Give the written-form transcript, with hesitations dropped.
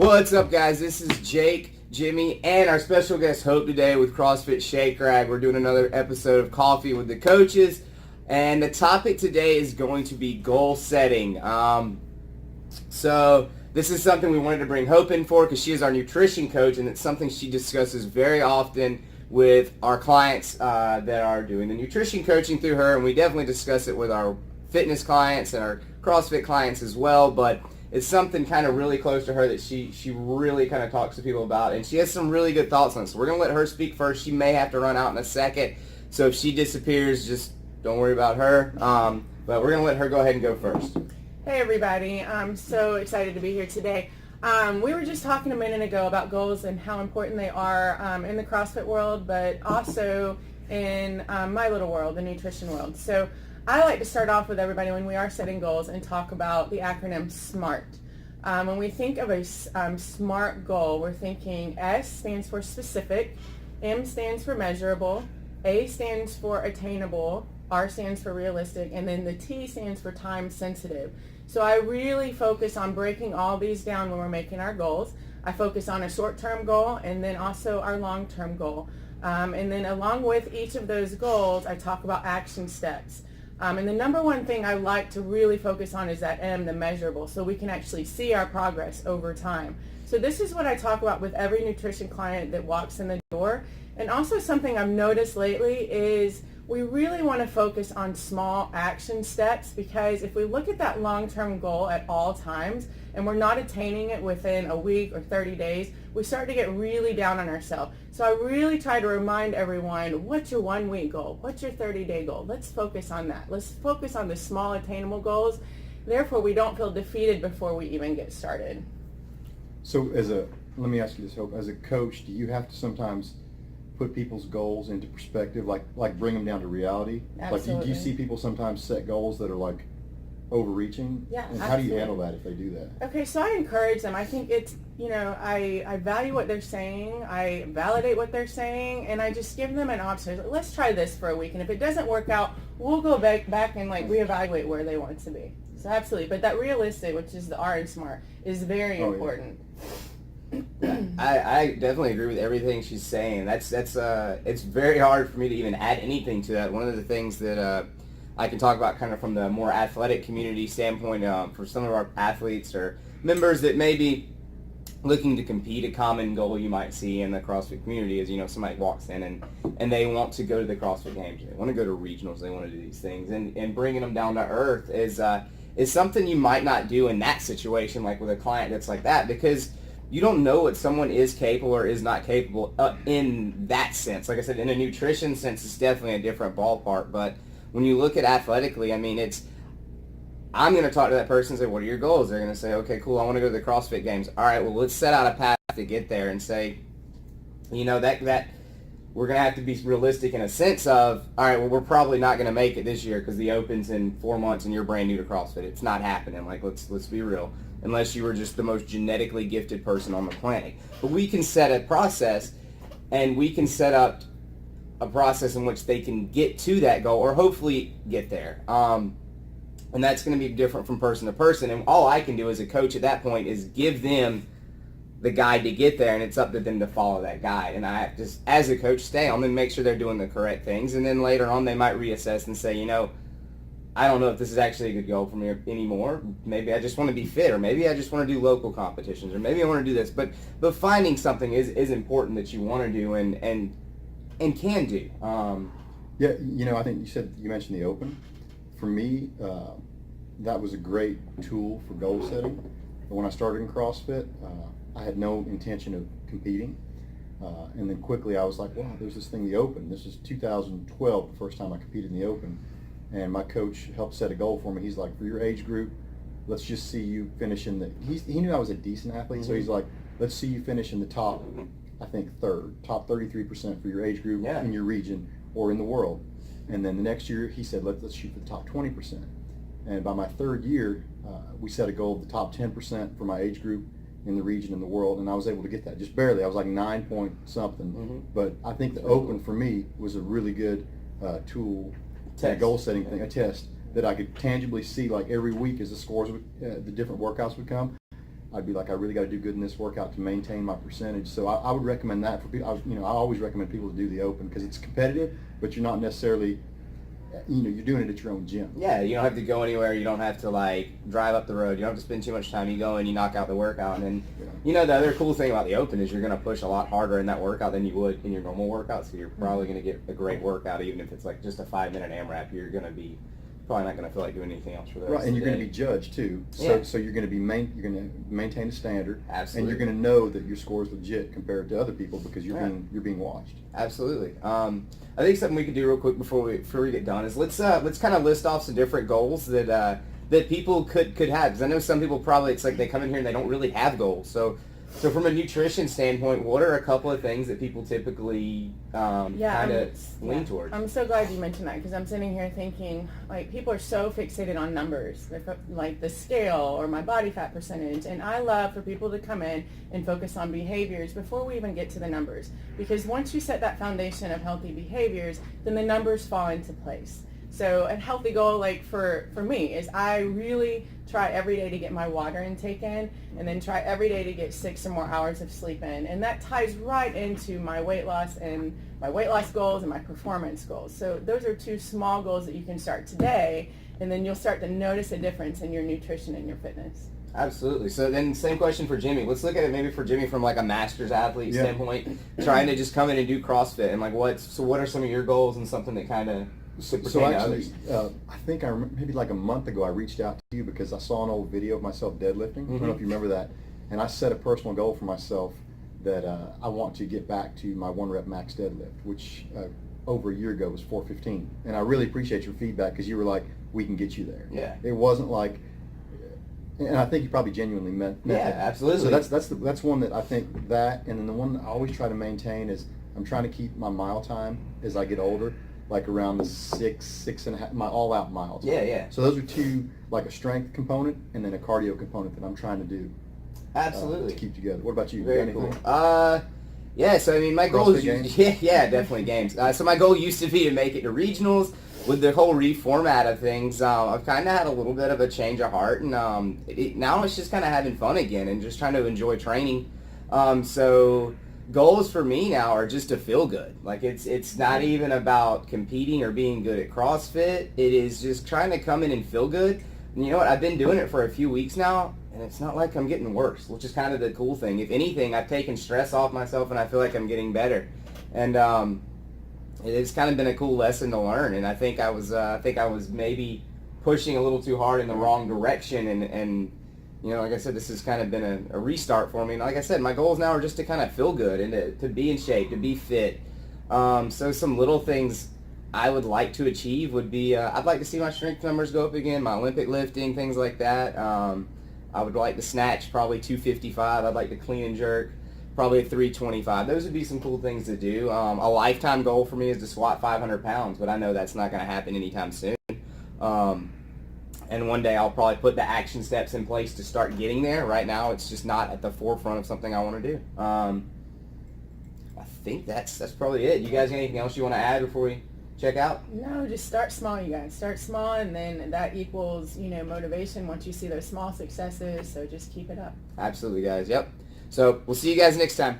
What's up, guys? This is Jake, Jimmy, and our special guest Hope today with CrossFit Shakerag. We're doing another episode of Coffee with the Coaches, and the topic today is going to be goal setting. So this is something we wanted to bring Hope in for because she is our nutrition coach, and it's something she discusses very often with our clients that are doing the nutrition coaching through her, and we definitely discuss it with our fitness clients and our CrossFit clients as well, but it's something kind of really close to her that she really kind of talks to people about, and she has some really good thoughts on it. So we're going to let her speak first. She may have to run out in a second, so if she disappears, just don't worry about her. But we're going to let her go ahead and go first. Hey everybody, I'm so excited to be here today. We were just talking a minute ago about goals and how important they are in the CrossFit world, but also in my little world, the nutrition world. So I like to start off with everybody when we are setting goals and talk about the acronym SMART. When we think of a SMART goal, we're thinking S stands for specific, M stands for measurable, A stands for attainable, R stands for realistic, and then the T stands for time sensitive. So I really focus on breaking all these down when we're making our goals. I focus on a short-term goal and then also our long-term goal. And then along with each of those goals, I talk about action steps. And the number one thing I like to really focus on is that M, the measurable, so we can actually see our progress over time. So this is what I talk about with every nutrition client that walks in the door. And also something I've noticed lately is we really want to focus on small action steps, because if we look at that long-term goal at all times and we're not attaining it within a week or 30 days, we start to get really down on ourselves. So I really try to remind everyone, what's your 1 week goal? What's your 30-day goal? Let's focus on that. Let's focus on the small attainable goals. Therefore, we don't feel defeated before we even get started. So let me ask you this, Hope, as a coach, do you have to sometimes put people's goals into perspective, like bring them down to reality? Absolutely. Like, do you see people sometimes set goals that are like overreaching? Yeah, and how do you handle that if they do that? Okay, so I encourage them. I think it's, I value what they're saying, I validate what they're saying, and I just give them an option. Let's try this for a week, and if it doesn't work out, we'll go back and reevaluate where they want to be. So absolutely, but that realistic, which is the R in SMART, is very important. Yeah. I definitely agree with everything she's saying. That's it's very hard for me to even add anything to that. One of the things that I can talk about kind of from the more athletic community standpoint, for some of our athletes or members that may be looking to compete, a common goal you might see in the CrossFit community is, somebody walks in and they want to go to the CrossFit Games. They want to go to regionals. They want to do these things. And bringing them down to earth is something you might not do in that situation, like with a client that's like that, because you don't know what someone is capable or is not capable in that sense. Like I said, in a nutrition sense, it's definitely a different ballpark. But when you look at athletically, I'm going to talk to that person and say, what are your goals? They're going to say, okay, cool, I want to go to the CrossFit Games. All right, well, let's set out a path to get there and say, that we're going to have to be realistic in a sense of, all right, well, we're probably not going to make it this year because the Open's in 4 months and you're brand new to CrossFit. It's not happening. Like, let's be real. Unless you were just the most genetically gifted person on the planet. But we can set a process, and we can set up a process in which they can get to that goal, or hopefully get there. And that's going to be different from person to person. And all I can do as a coach at that point is give them the guide to get there, and it's up to them to follow that guide. And I just, as a coach, stay on them and make sure they're doing the correct things. And then later on, they might reassess and say, I don't know if this is actually a good goal for me anymore. Maybe I just want to be fit, or maybe I just want to do local competitions, or maybe I want to do this. But finding something is important that you want to do and can do. Yeah, I think you mentioned the Open. For me, that was a great tool for goal setting. But when I started in CrossFit, I had no intention of competing. And then quickly I was like, wow, there's this thing, the Open. This is 2012, the first time I competed in the Open. And my coach helped set a goal for me. He's like, for your age group, let's just see you finish in the, he knew I was a decent athlete, so he's like, let's see you finish in the top, I think top 33% for your age group in your region or in the world. And then the next year he said, let's shoot for the top 20%. And by my third year, we set a goal of the top 10% for my age group in the region and the world, and I was able to get that, just barely. I was like 9 point something. But I think the Open for me was a really good tool, a goal setting thing, a test that I could tangibly see, like every week as the scores, the different workouts would come. I'd be like, I really got to do good in this workout to maintain my percentage. So I would recommend that for people. I always recommend people to do the open because it's competitive, but you're not necessarily, you're doing it at your own gym. Yeah, you don't have to go anywhere. You don't have to like drive up the road. You don't have to spend too much time. You go and you knock out the workout. And then, the other cool thing about the open is you're going to push a lot harder in that workout than you would in your normal workout. So you're probably going to get a great workout, even if it's like just a 5-minute AMRAP. You're going to be probably not going to feel like doing anything else for the rest Right, and of you're the going day. to be judged too. So you're going to you're going to maintain a standard. Absolutely. And you're going to know that your score is legit compared to other people because you're being watched. Absolutely. I think something we could do real quick before we get done is let's kind of list off some different goals that people could have, because I know some people probably, it's like they come in here and they don't really have goals. So from a nutrition standpoint, what are a couple of things that people typically kind of lean towards? I'm so glad you mentioned that because I'm sitting here thinking, like, people are so fixated on numbers, like the scale or my body fat percentage. And I love for people to come in and focus on behaviors before we even get to the numbers. Because once you set that foundation of healthy behaviors, then the numbers fall into place. So a healthy goal, like for me, is I really try every day to get my water intake in, and then try every day to get 6 or more hours of sleep in. And that ties right into my weight loss goals and my performance goals. So those are 2 small goals that you can start today, and then you'll start to notice a difference in your nutrition and your fitness. Absolutely. So then same question for Jimmy. Let's look at it maybe for Jimmy from like a master's athlete standpoint, trying to just come in and do CrossFit. And like what are some of your goals and something that kind of So actually, I think I remember maybe like a month ago I reached out to you because I saw an old video of myself deadlifting. I don't know if you remember that. And I set a personal goal for myself that I want to get back to my 1 rep max deadlift, which over a year ago was 415. And I really appreciate your feedback because you were like, we can get you there. Yeah. It wasn't like, and I think you probably genuinely meant that. Absolutely. So that's one that I think that, and then the one I always try to maintain is I'm trying to keep my mile time as I get older, like around the 6.5, my all-out miles. Yeah. So those are 2, like a strength component and then a cardio component that I'm trying to do. Absolutely. To keep together. What about you? Very Got anything? cool. Yeah, so I mean, my goal is games? definitely games. So my goal used to be to make it to regionals. With the whole reformat of things, I've kind of had a little bit of a change of heart, and now it's just kind of having fun again and just trying to enjoy training. So goals for me now are just to feel good. Like it's not even about competing or being good at CrossFit. It is just trying to come in and feel good. And you know what? I've been doing it for a few weeks now, and it's not like I'm getting worse, which is kind of the cool thing. If anything, I've taken stress off myself, and I feel like I'm getting better. And it's kind of been a cool lesson to learn. And I think I was maybe pushing a little too hard in the wrong direction. And like I said, this has kind of been a restart for me. And like I said, my goals now are just to kind of feel good and to be in shape, to be fit. So some little things I would like to achieve would be, I'd like to see my strength numbers go up again, my Olympic lifting, things like that. I would like to snatch probably 255. I'd like to clean and jerk probably a 325. Those would be some cool things to do. A lifetime goal for me is to squat 500 pounds, but I know that's not going to happen anytime soon. And one day I'll probably put the action steps in place to start getting there. Right now it's just not at the forefront of something I want to do. I think that's probably it. You guys got anything else you want to add before we check out? No, just start small, you guys. Start small, and then that equals, motivation once you see those small successes. So just keep it up. Absolutely, guys. Yep. So we'll see you guys next time.